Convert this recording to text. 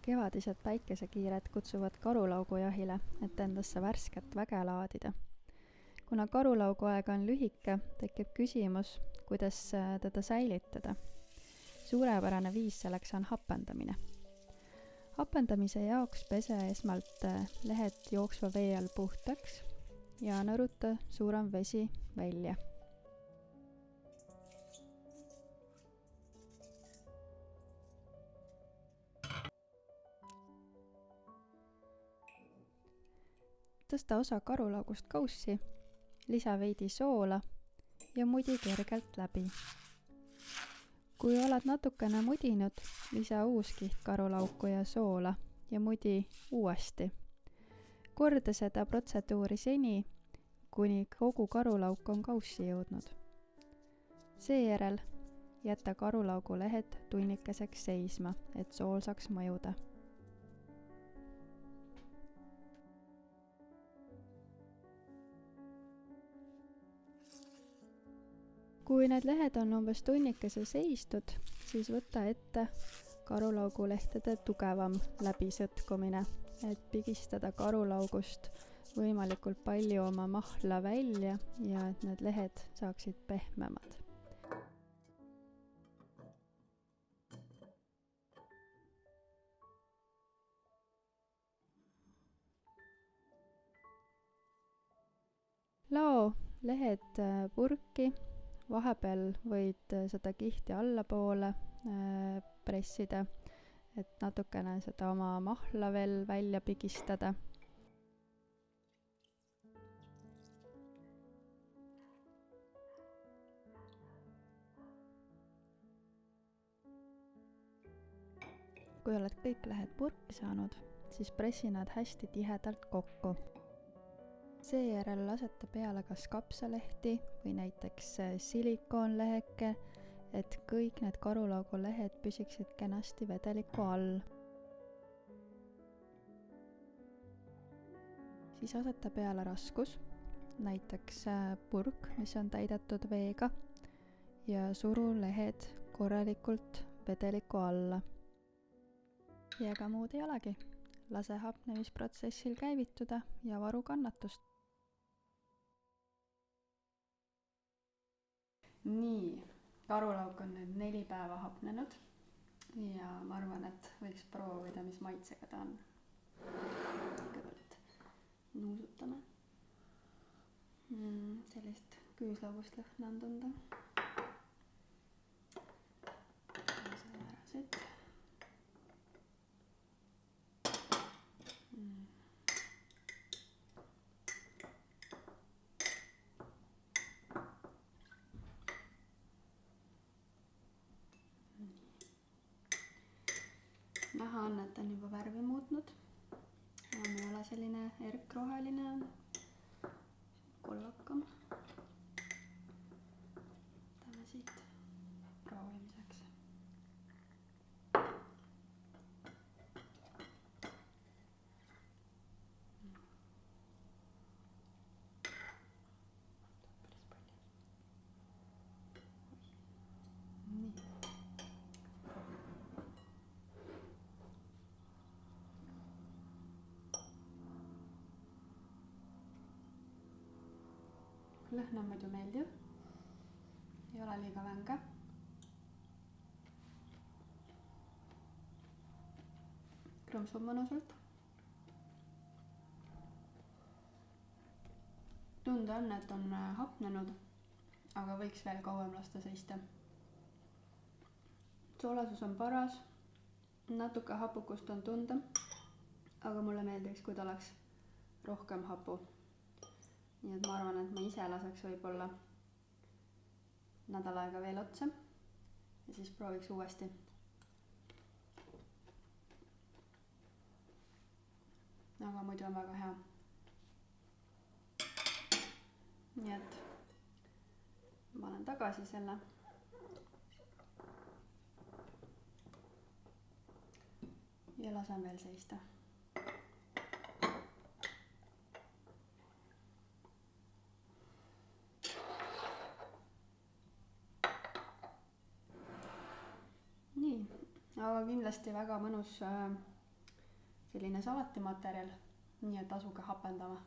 Kevadised päikesekiired kutsuvad karulaugujahile, et endasse värsket väge laadida. Kuna karulauguaeg on lühike, tekib küsimus, kuidas teda säilitada. Suurepärane viis selleks on hapendamine. Hapendamise jaoks pese esmalt lehed jooksva vee all puhtaks ja nõruta suurem vesi välja. Tõsta osa karulaugust kaussi, lisa veidi soola ja mudi kergelt läbi. Kui oled natukene mudinud, lisa uus kiht karulauku ja soola ja mudi uuesti. Korda seda protseduuri seni, kuni kogu karulauk on kaussi jõudnud. Seejärel jäta karulaugu lehed tunnikeseks seisma, et sool saaks mõjuda. Kui need lehed on umbes tunnikese seistud, siis võta ette karulaugu lehtede tugevam läbisõtkumine, et pigistada karulaugust võimalikult palju oma mahla välja ja et need lehed saaksid pehmemad. Lao lehed purki. Vahepeal võid seda kihti allapoole pressida, et natukene seda oma mahla veel välja pigistada. Kui oled kõik lehed purki saanud, siis pressi nad hästi tihedalt kokku. Seejärel laseta peale kas kapsalehti või näiteks silikoonleheke, et kõik need karulaugu lehed püsiksid kenasti vedeliku all. Siis aseta peale raskus, näiteks purk, mis on täidetud veega ja suru lehed korralikult vedeliku alla. Ja ega muud ei olegi. Lase hapnemisprotsessil käivituda ja varu kannatust. Nii, karulauk on nüüd 4 päeva hapnenud ja ma arvan, et võiks proovida, mis maitsega ta on. Kõigepealt nuusutame. Sellist küüslaugust lõhna on tunda. Selle ära siit. Näha on, et on juba värvi muutnud. On ei ole selline erkroheline, kollakam. Võtame siit proovimiseks. Lõhn on muidu meeldiv, ei ole liiga vänge. Krõmsub mõnusalt. Tunda on, et on hapnenud, aga võiks veel kauem lasta seista. Soolasus on paras, natuke hapukust on tunda, aga mulle meeldiks, kui ta oleks rohkem hapu. Nii et ma arvan, et ma ise laseks võib-olla nädal aega veel otsa ja siis prooviks uuesti. Aga muidu on väga hea. Nii et ma panen tagasi selle. Ja lasen veel seista. Nii, aga kindlasti väga mõnus selline salatimaterjal, nii et asuge hapendama.